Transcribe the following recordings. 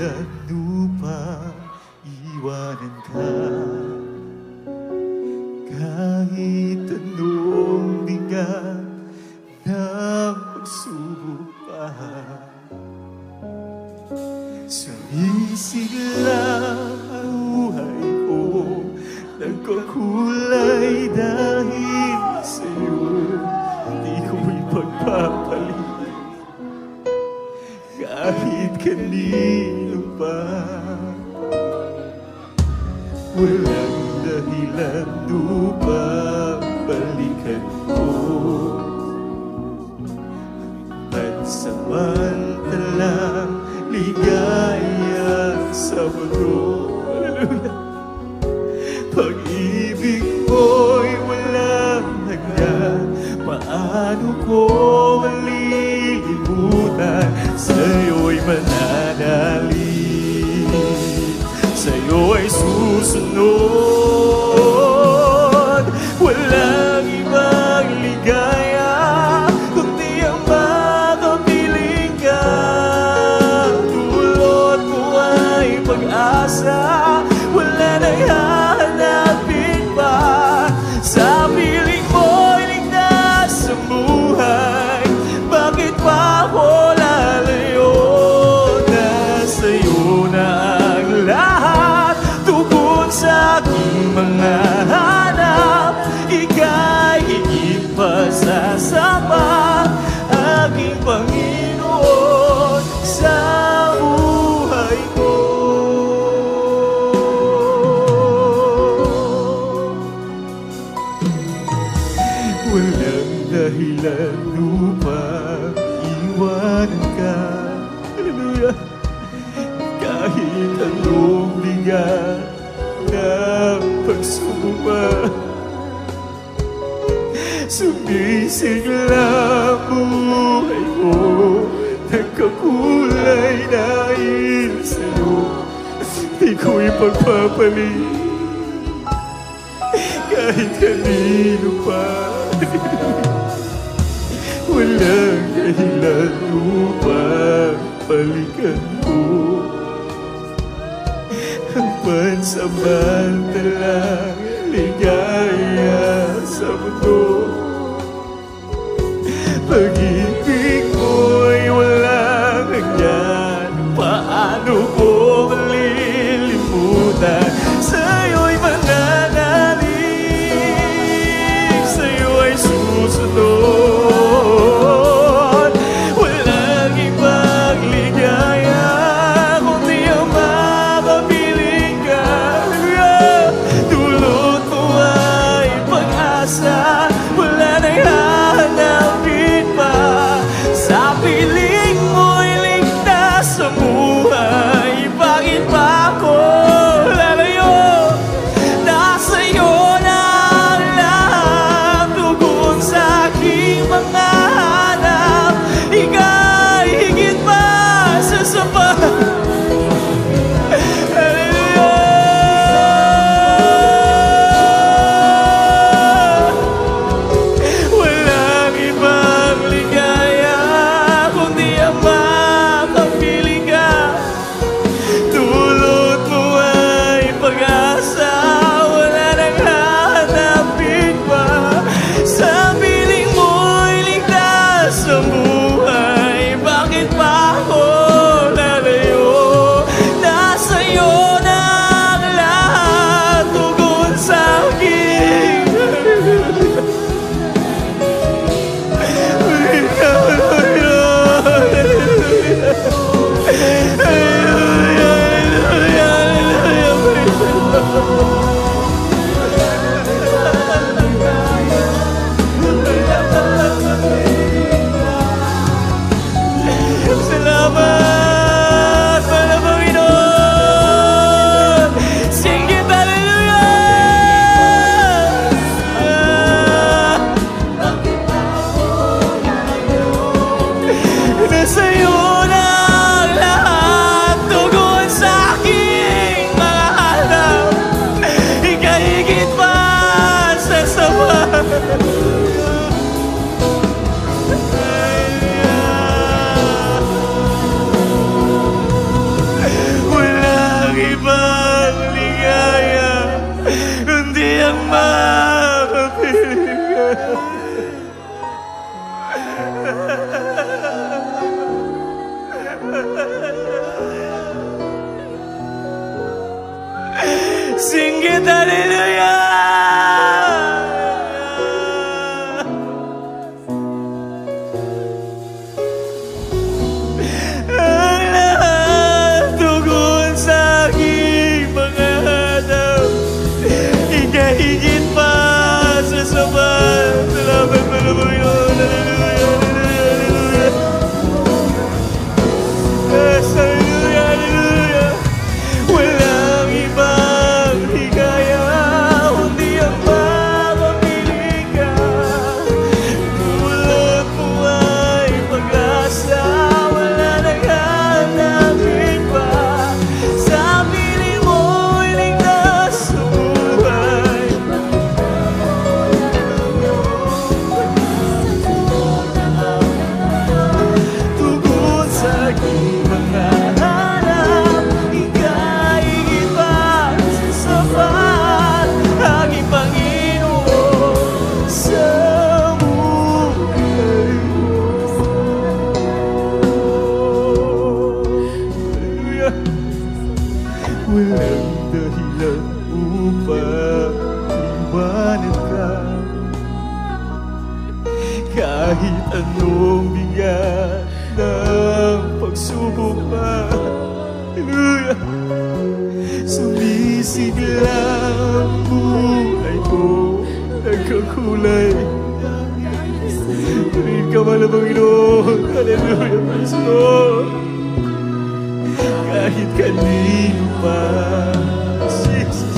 dahilan upang iwanan ka. Kahit anong bigat ng pagsubok pa, sumisigla ang buhay ko, nagkakulay dahil sa'yo. Di ko ipagpapalit kahit kanino pa. Walang dahilan upang balikan ko. Pansamantalang ligaya sa mundo. Hallelujah. Pag-ibig mo'y walang hanggan, paano ko malilimutan? Sa'yo'y mananalig, sa'yo'y susunod. Walang ibang ligaya kundi ang makapiling ka. Dulot mo ay pag-asa, wala nang hahanapin pa. Sa piling mo'y ligtas sa buhay, bakit pa ako lalayo? Nasa'yo na ang lahat, tugon sa aking mga hanap. Ika'y higit pa sa sapat, aking Panginoon sa buhay ko. Walang dahilan upang iwanan ka. Hallelujah. Kahit anong bigat ng pagsubok, sumisigla ang buhay ko, nagkakulay dahil sa'yo. Di ko ipagpapalit kahit kanino pa. Walang dahilan upang balikan ko ang pansamantalang ligaya sa mundo. Pag-ibig mo'y walang hanggan, paano ko malilimutan? Sa'yo'y mananalig, sa'yo'y susunod. Walang ibang ligaya kundi ang makapiling ka. Dulot mo ay pag-asa, wala nang hahanapin pa. Sa piling mo'y ligtas sa buhay, walang makapiling. Sing it, hallelujah. Ang lahat tugon sa aking mga hanap, higit pa sa sapat. Salamat mo na Panginoon. Hallelujah, hallelujah. Yes, hallelujah, hallelujah. Walang ibang higaya kundi ang mapapiling ka. Tulad mo ay pag-asa, wala nang hanapin pa. Sa piling mo'y ligtas sa buhay. Tugon sa aking mga hanap, ika'y higit pa sa sapat. Aking Panginoon sa buhay ko. Hallelujah. Walang dahilan upang iwanan ka, kahit anong bigat ng pagsubok pa. Hallelujah. Sumisigla ang buhay ko, nagkakulay. Rin ka man ang Panginoon. Hallelujah. Praise the Lord. Kahit kanino pa, Jesus,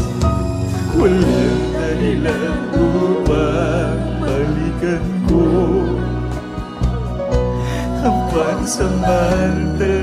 walang dahilan upang balikan ko ang pansamantala.